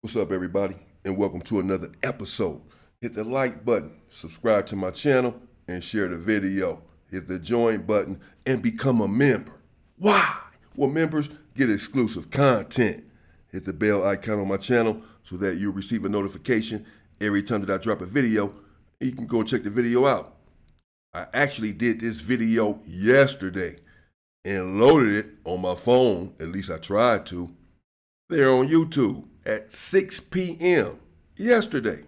What's up, everybody, and welcome to another episode. Hit the like button, subscribe to my channel, and share the video. Hit the join button and become a member. Why? Well, members get exclusive content. Hit the bell icon on my channel so that you'll receive a notification every time that I drop a video, and you can go and check the video out. I actually did this video yesterday and loaded it on my phone, at least I tried to, there on YouTube at 6 p.m. yesterday.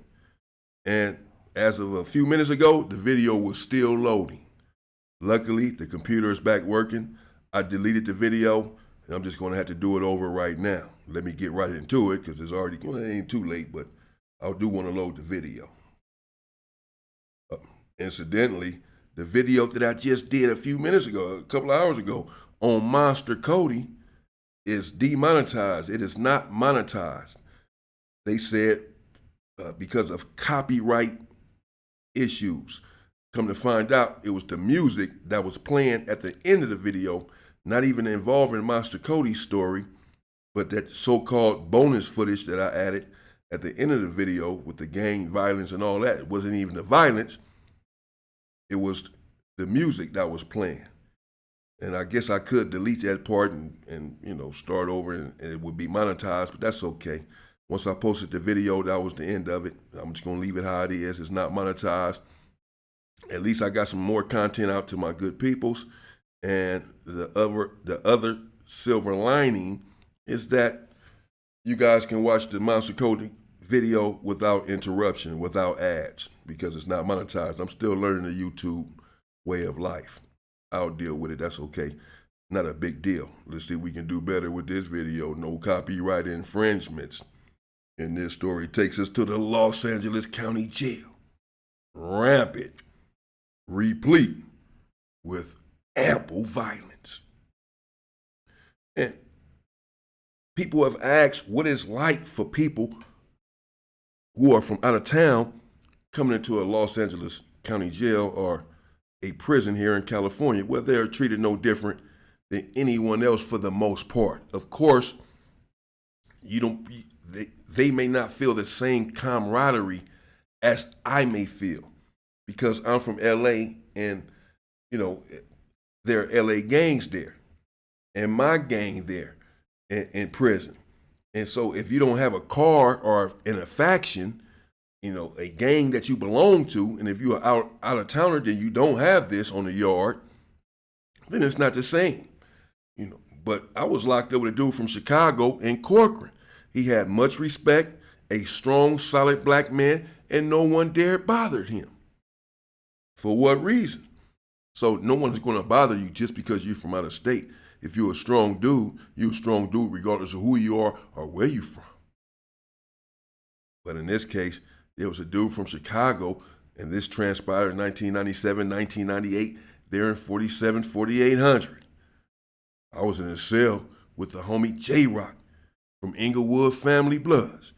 And as of a few minutes ago, the video was still loading. Luckily, the computer is back working. I deleted the video, and I'm just going to have to do it over right now. Let me get right into it because it's already, well, it ain't too late, but I do want to load the video. Incidentally, the video that I just did a few minutes ago, a couple of hours ago, on Monster Cody is demonetized. It is not monetized. They said because of copyright issues. Come to find out, it was the music that was playing at the end of the video, not even involving Monster Cody's story, but that so-called bonus footage that I added at the end of the video with the gang violence and all that. It wasn't even the violence. It was the music that was playing. And I guess I could delete that part and start over and it would be monetized, but that's okay. Once I posted the video, that was the end of it. I'm just going to leave it how it is. It's not monetized. At least I got some more content out to my good peoples. And the other silver lining is that you guys can watch the Monster Cody video without interruption, without ads, because it's not monetized. I'm still learning the YouTube way of life. I'll deal with it. That's okay. Not a big deal. Let's see if we can do better with this video. No copyright infringements. And this story takes us to the Los Angeles County Jail. Rampant, replete with ample violence. And people have asked what it's like for people who are from out of town coming into a Los Angeles County Jail or a prison here in California, where they're treated no different than anyone else for the most part. Of course, they may not feel the same camaraderie as I may feel because I'm from LA and, there are LA gangs there and my gang there in prison. And so if you don't have a car or in a faction, a gang that you belong to, and if you're out of towner, then you don't have this on the yard, then it's not the same. But I was locked up with a dude from Chicago in Corcoran. He had much respect, a strong, solid black man, and no one dared bother him. For what reason? So no one's going to bother you just because you're from out of state. If you're a strong dude, you're a strong dude regardless of who you are or where you're from. But in this case, there was a dude from Chicago, and this transpired in 1997, 1998, there in 4800. I was in a cell with the homie J-Rock from Inglewood Family Bloods.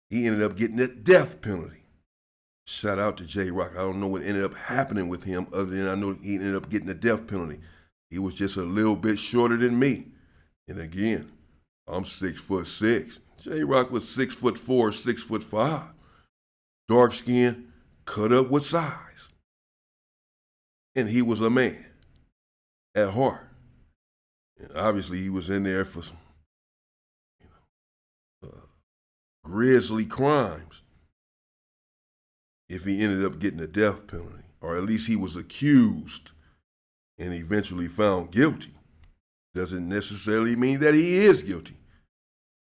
He ended up getting a death penalty. Shout out to J-Rock. I don't know what ended up happening with him other than I know he ended up getting a death penalty. He was just a little bit shorter than me. And again, I'm 6'6". J-Rock was 6'4", 6'5". Dark skin, cut up with size. And he was a man at heart. And obviously he was in there for some grisly crimes if he ended up getting a death penalty, or at least he was accused and eventually found guilty. Doesn't necessarily mean that he is guilty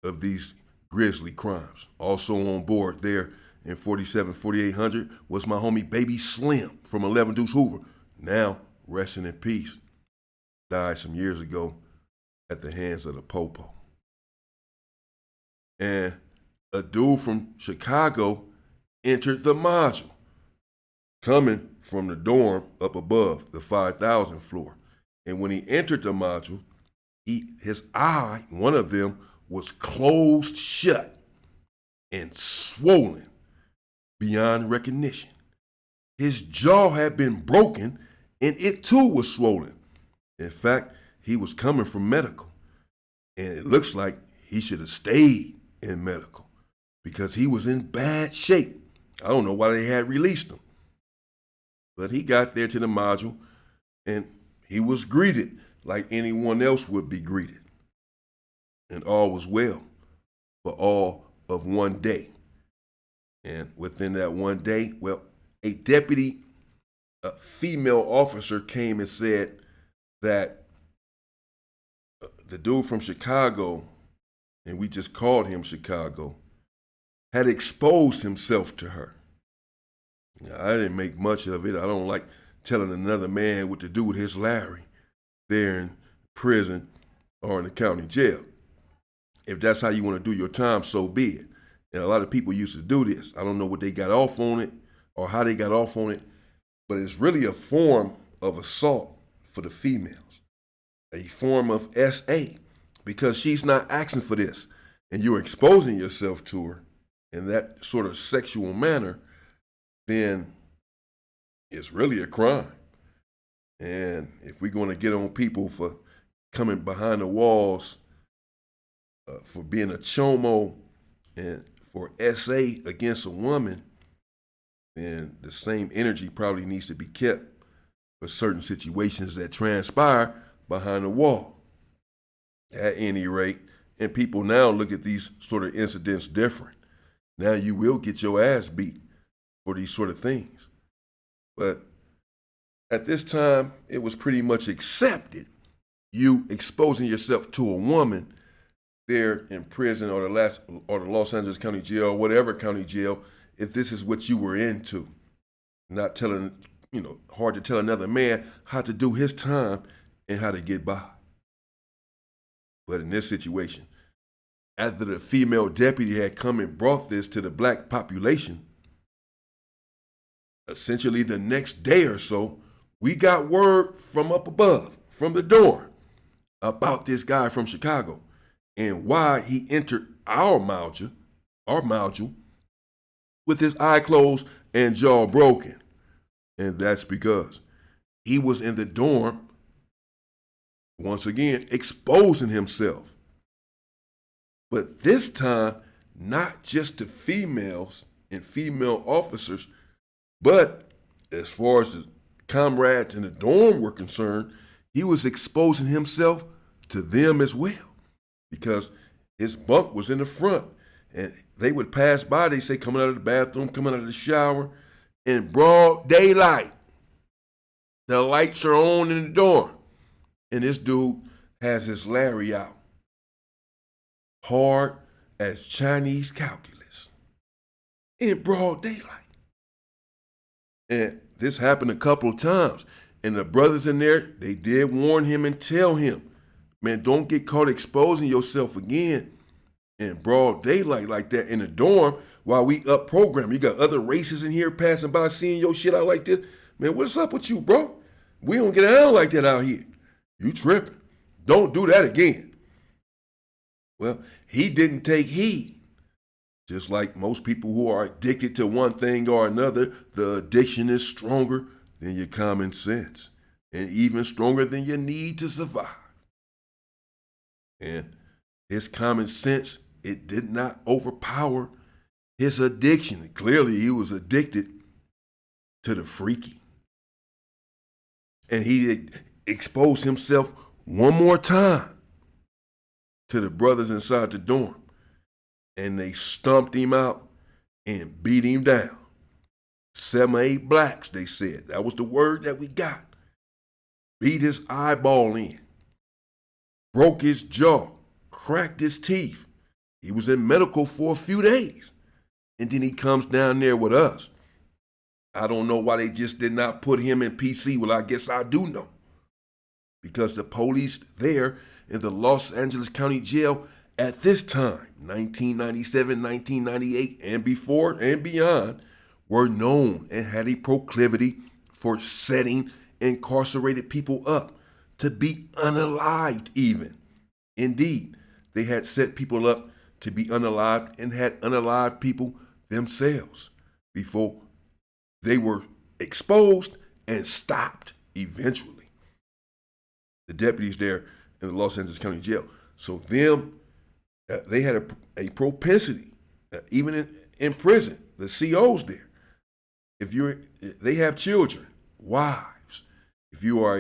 of these grisly crimes. Also on board there in 4800 was my homie Baby Slim from 11 Deuce Hoover, now resting in peace. Died some years ago at the hands of the Popo. And a dude from Chicago entered the module, coming from the dorm up above, the 5,000 floor. And when he entered the module, his eye, one of them, was closed shut and swollen beyond recognition. His jaw had been broken and it too was swollen. In fact, he was coming from medical, and it looks like he should have stayed in medical. because he was in bad shape. I don't know why they had released him. But he got there to the module, and he was greeted like anyone else would be greeted. And all was well for all of one day. And within that one day, well, a deputy, a female officer came and said that the dude from Chicago, and we just called him Chicago, had exposed himself to her. Now, I didn't make much of it. I don't like telling another man what to do with his Larry there in prison or in the county jail. If that's how you want to do your time, so be it. And a lot of people used to do this. I don't know what they got off on it or how they got off on it, but it's really a form of assault for the females, a form of SA, because she's not asking for this, and you're exposing yourself to her in that sort of sexual manner, then it's really a crime. And if we're going to get on people for coming behind the walls, for being a chomo and for SA against a woman, then the same energy probably needs to be kept for certain situations that transpire behind the wall. At any rate, and people now look at these sort of incidents different. Now you will get your ass beat for these sort of things. But at this time, it was pretty much accepted, you exposing yourself to a woman there in prison or the Los Angeles County Jail or whatever county jail, if this is what you were into. Not telling, hard to tell another man how to do his time and how to get by. But in this situation, after the female deputy had come and brought this to the black population, essentially the next day or so, we got word from up above, from the door, about this guy from Chicago and why he entered our module with his eye closed and jaw broken. And that's because he was in the dorm, once again, exposing himself. But this time, not just to females and female officers, but as far as the comrades in the dorm were concerned, he was exposing himself to them as well, because his bunk was in the front, and they would pass by, they say, coming out of the bathroom, coming out of the shower, in broad daylight. The lights are on in the dorm, and this dude has his Larry out, hard as Chinese calculus, in broad daylight. And this happened a couple of times. And the brothers in there, they did warn him and tell him, man, don't get caught exposing yourself again in broad daylight like that in the dorm while we up program. You got other races in here passing by seeing your shit out like this. Man, what's up with you, bro? We don't get down like that out here. You tripping. Don't do that again. Well, he didn't take heed. Just like most people who are addicted to one thing or another, the addiction is stronger than your common sense and even stronger than your need to survive. And his common sense, it did not overpower his addiction. Clearly, he was addicted to the freaky. And he exposed himself one more time to the brothers inside the dorm. And they stumped him out and beat him down. 7 or 8 blacks, they said. That was the word that we got. Beat his eyeball in. Broke his jaw. Cracked his teeth. He was in medical for a few days. And then he comes down there with us. I don't know why they just did not put him in PC. Well, I guess I do know. Because the police there in the Los Angeles County Jail at this time, 1997, 1998, and before and beyond, were known and had a proclivity for setting incarcerated people up to be unalived even. Indeed, they had set people up to be unalived and had unalived people themselves before they were exposed and stopped eventually. The deputies there in the Los Angeles County Jail. So they had a propensity Even in prison, the COs there. They have children, wives. If you are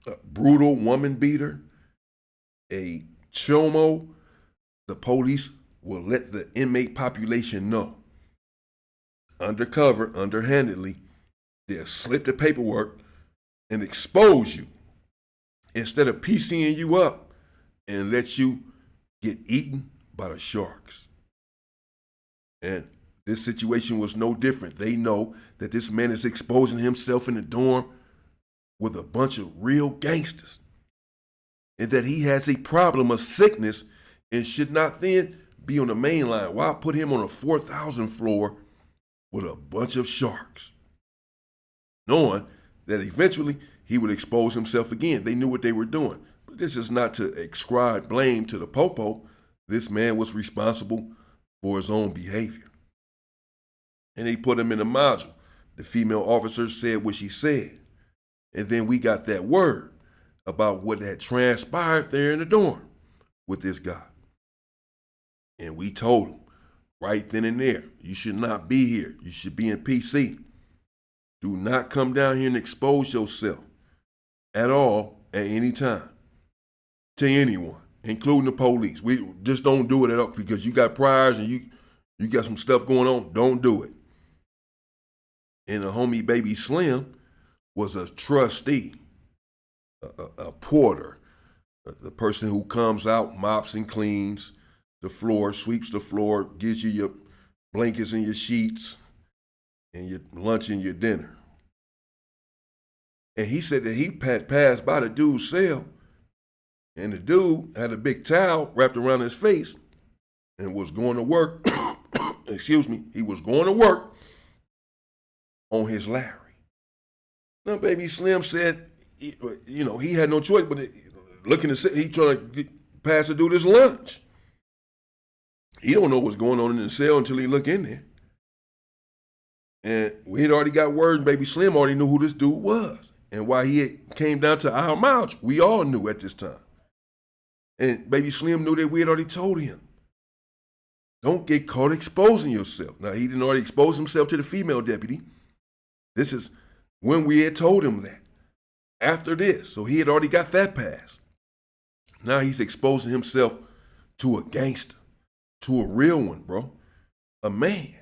a brutal woman beater, a chomo, the police will let the inmate population know. Undercover, underhandedly, they'll slip the paperwork and expose you instead of PCing you up and let you get eaten by the sharks. And this situation was no different. They know that this man is exposing himself in the dorm with a bunch of real gangsters and that he has a problem of sickness and should not then be on the main line. Why put him on a 4,000 floor with a bunch of sharks? Knowing that eventually he would expose himself again. They knew what they were doing. But this is not to ascribe blame to the popo. This man was responsible for his own behavior. And they put him in a module. The female officer said what she said. And then we got that word about what had transpired there in the dorm with this guy. And we told him right then and there, you should not be here. You should be in PC. Do not come down here and expose yourself at all at any time to anyone, including the police. We just don't do it at all because you got priors and you got some stuff going on. Don't do it. And the homie Baby Slim was a trustee, a porter, the person who comes out, mops and cleans the floor, sweeps the floor, gives you your blankets and your sheets and your lunch and your dinner. And he said that he passed by the dude's cell and the dude had a big towel wrapped around his face and was going to work, he was going to work on his Larry. Now, Baby Slim said, he had no choice but looking to he trying to pass the dude his lunch. He don't know what's going on in the cell until he look in there. And we had already got word, Baby Slim already knew who this dude was and why he had came down to our mouth. We all knew at this time. And Baby Slim knew that we had already told him, don't get caught exposing yourself. Now, he didn't already expose himself to the female deputy. This is when we had told him that. After this, so he had already got that pass. Now he's exposing himself to a gangster, to a real one, bro. A man.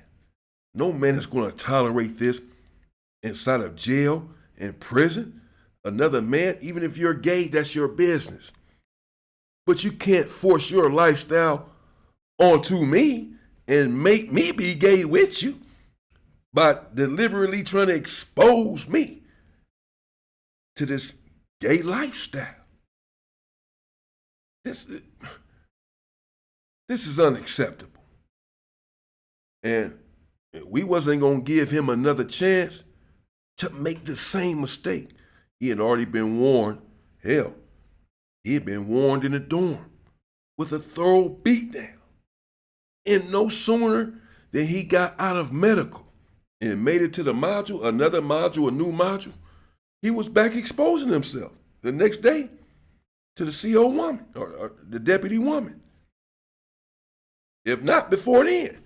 No man is going to tolerate this inside of jail and prison. Another man, even if you're gay, that's your business. But you can't force your lifestyle onto me and make me be gay with you by deliberately trying to expose me to this gay lifestyle. This is unacceptable. And we wasn't going to give him another chance to make the same mistake. He had already been warned. Hell, he had been warned in the dorm with a thorough beatdown. And no sooner than he got out of medical and made it to the module, another module, a new module, he was back exposing himself the next day to the CO woman or the deputy woman. If not before then,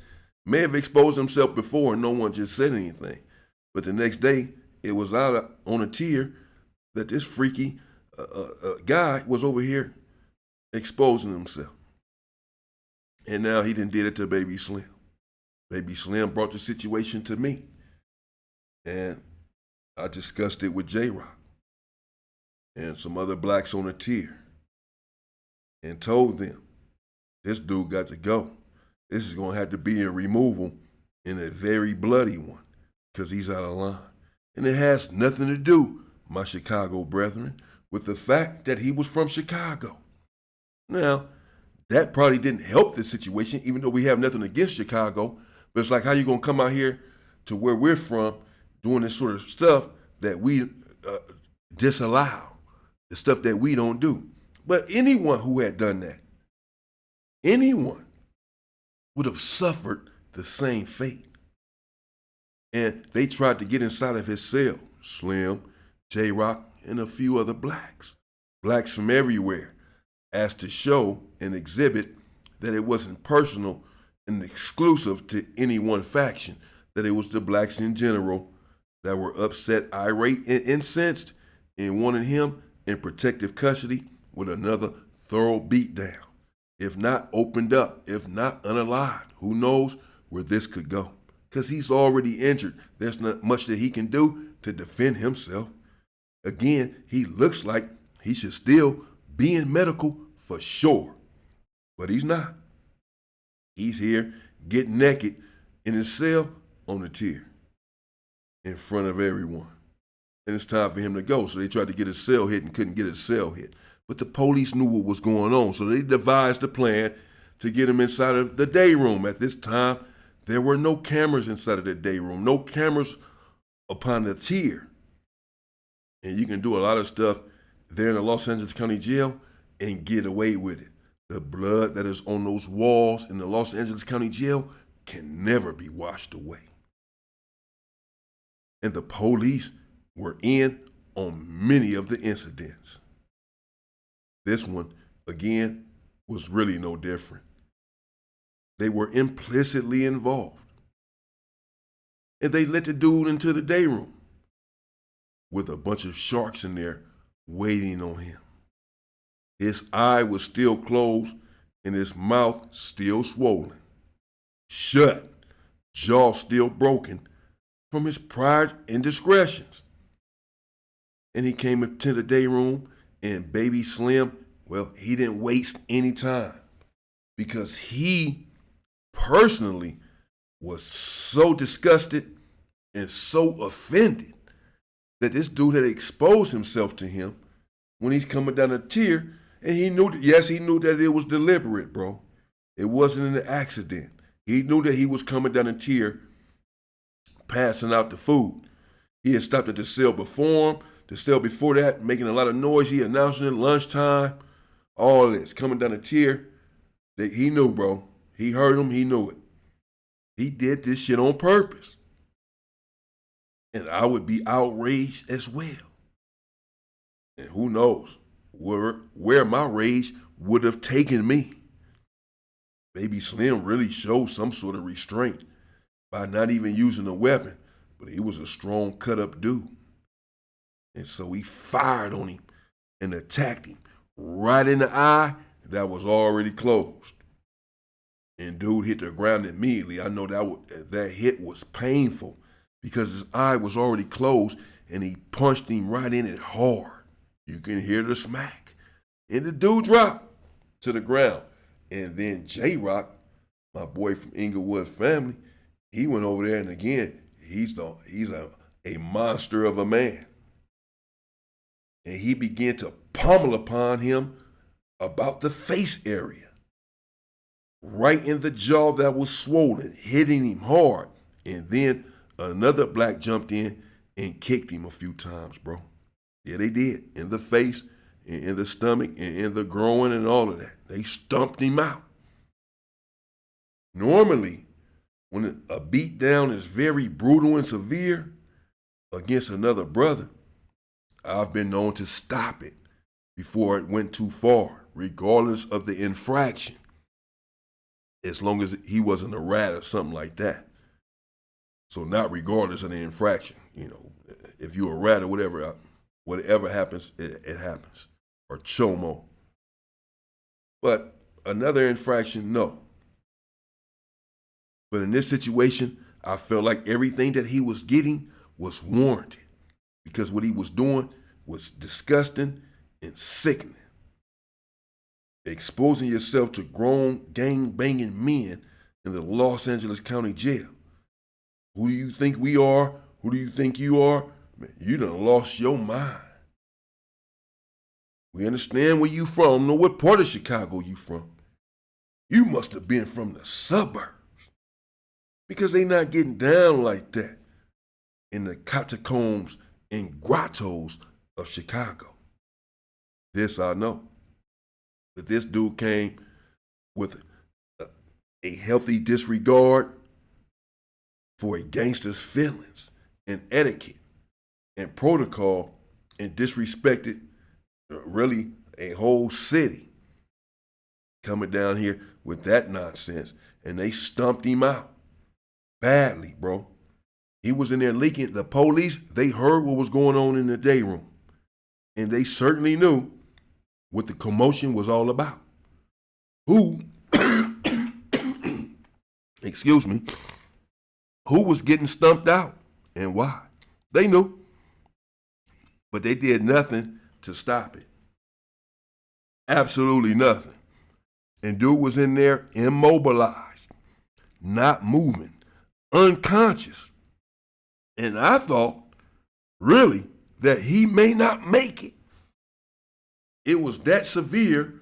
may have exposed himself before and no one just said anything. But the next day, it was out on a tier that this freaky guy was over here exposing himself. And now he done did it to Baby Slim. Baby Slim brought the situation to me. And I discussed it with J-Rock and some other blacks on the tier and told them, this dude got to go. This is going to have to be a removal and a very bloody one because he's out of line. And it has nothing to do, my Chicago brethren, with the fact that he was from Chicago. Now, that probably didn't help the situation, even though we have nothing against Chicago. But it's like, how you going to come out here to where we're from doing this sort of stuff that we disallow, the stuff that we don't do. But anyone who had done that, anyone would have suffered the same fate. And they tried to get inside of his cell, Slim, J-Rock, and a few other blacks. Blacks from everywhere asked to show and exhibit that it wasn't personal an exclusive to any one faction, that it was the blacks in general that were upset, irate, and incensed, and wanted him in protective custody with another thorough beatdown. If not opened up, if not unalived, who knows where this could go? Because he's already injured. There's not much that he can do to defend himself. Again, he looks like he should still be in medical for sure, but he's not. He's here getting naked in his cell on the tier in front of everyone. And it's time for him to go. So they tried to get his cell hit and couldn't get his cell hit. But the police knew what was going on, so they devised a plan to get him inside of the day room. At this time, there were no cameras inside of the day room, no cameras upon the tier. And you can do a lot of stuff there in the Los Angeles County Jail and get away with it. The blood that is on those walls in the Los Angeles County Jail can never be washed away. And the police were in on many of the incidents. This one, again, was really no different. They were implicitly involved. And they let the dude into the day room with a bunch of sharks in there waiting on him. His eye was still closed and his mouth still swollen, shut, jaw still broken from his prior indiscretions. And he came into the day room, and Baby Slim, well, he didn't waste any time because he personally was so disgusted and so offended that this dude had exposed himself to him when he's coming down the tier, and he knew, yes, he knew that it was deliberate, bro. It wasn't an accident. He knew that he was coming down the tier, passing out the food. He had stopped at the cell before him, the cell before that, making a lot of noise. He announcing it lunchtime, all this, coming down the tier. That he knew, bro. He heard him, he knew it. He did this shit on purpose. And I would be outraged as well. And who knows where my rage would have taken me. Baby Slim really showed some sort of restraint by not even using a weapon, but he was a strong, cut-up dude. And so he fired on him and attacked him right in the eye that was already closed. And dude hit the ground immediately. I know that hit was painful because his eye was already closed, and he punched him right in it hard. You can hear the smack. And the dude dropped to the ground. And then J-Rock, my boy from Inglewood family, he went over there, and again, he's a monster of a man. And he began to pummel upon him about the face area, right in the jaw that was swollen, hitting him hard. And then another black jumped in and kicked him a few times, bro. Yeah, they did. In the face, in the stomach, and in the groin, and all of that. They stumped him out. Normally, when a beatdown is very brutal and severe against another brother, I've been known to stop it before it went too far, regardless of the infraction, as long as he wasn't a rat or something like that. So not regardless of the infraction, if you're a rat or whatever happens, it happens, or chomo. But another infraction, no. But in this situation, I felt like everything that he was getting was warranted, because what he was doing was disgusting and sickening. Exposing yourself to grown gang-banging men in the Los Angeles County Jail. Who do you think we are? Who do you think you are? Man, you done lost your mind. We understand where you from. I don't know what part of Chicago you from. You must have been from the suburbs, because they not getting down like that in the catacombs and grottos of Chicago. This I know. But this dude came with a healthy disregard for a gangster's feelings and etiquette and protocol, and disrespected really a whole city, coming down here with that nonsense, and they stumped him out badly, bro. He was in there leaking. The police, they heard what was going on in the day room, and they certainly knew what the commotion was all about. Who, excuse me, who was getting stumped out and why? They knew, but they did nothing to stop it. Absolutely nothing. And dude was in there immobilized, not moving, unconscious. And I thought, really, that he may not make it. It was that severe,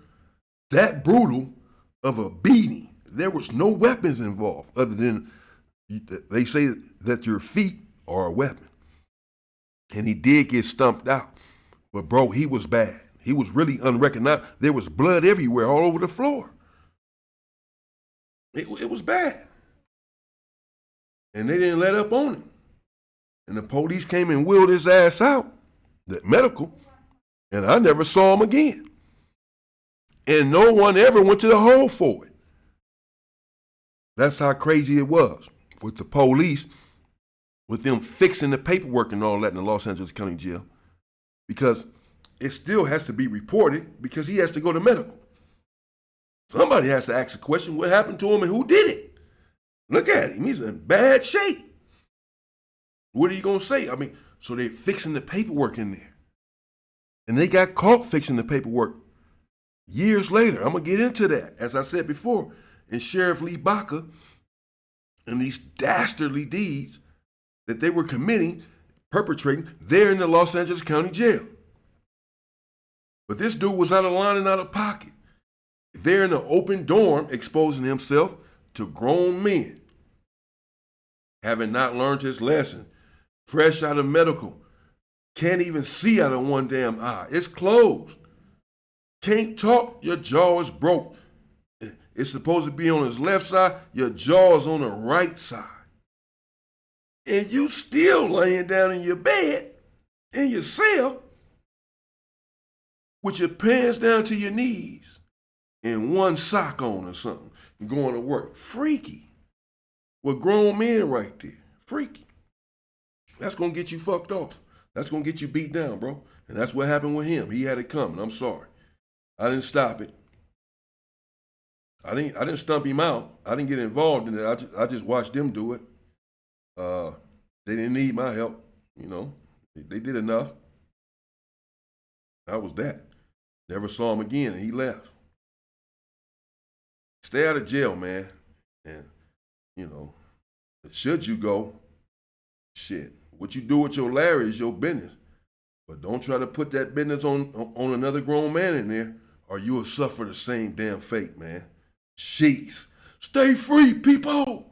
that brutal of a beating. There was no weapons involved other than they say that your feet are a weapon. And he did get stumped out. But bro, he was bad. He was really unrecognizable. There was blood everywhere, all over the floor. It was bad. And they didn't let up on him. And the police came and wheeled his ass out, the medical, and I never saw him again. And no one ever went to the hole for it. That's how crazy it was with the police, with them fixing the paperwork and all that in the Los Angeles County Jail. Because it still has to be reported because he has to go to medical. Somebody has to ask the question, what happened to him and who did it? Look at him, he's in bad shape. What are you going to say? I mean, so they're fixing the paperwork in there. And they got caught fixing the paperwork years later. I'm going to get into that, as I said before. And Sheriff Lee Baca and these dastardly deeds that they were committing, perpetrating, there in the Los Angeles County Jail. But this dude was out of line and out of pocket. There in the open dorm, exposing himself to grown men. Having not learned his lesson. Fresh out of medical. Can't even see out of one damn eye. It's closed. Can't talk, your jaw is broke. It's supposed to be on his left side, your jaw is on the right side. And you still laying down in your bed, in your cell, with your pants down to your knees, and one sock on or something, and going to work. Freaky. With grown men right there. Freaky. That's going to get you fucked off. That's going to get you beat down, bro. And that's what happened with him. He had it coming. I'm sorry. I didn't stop it. I didn't stump him out. I didn't get involved in it. I just watched them do it. They didn't need my help, you know. They did enough. That was that. Never saw him again, and he left. Stay out of jail, man. And, you know, should you go, shit. What you do with your Larry is your business. But don't try to put that business on another grown man in there, or you will suffer the same damn fate, man. Jeez. Stay free, people.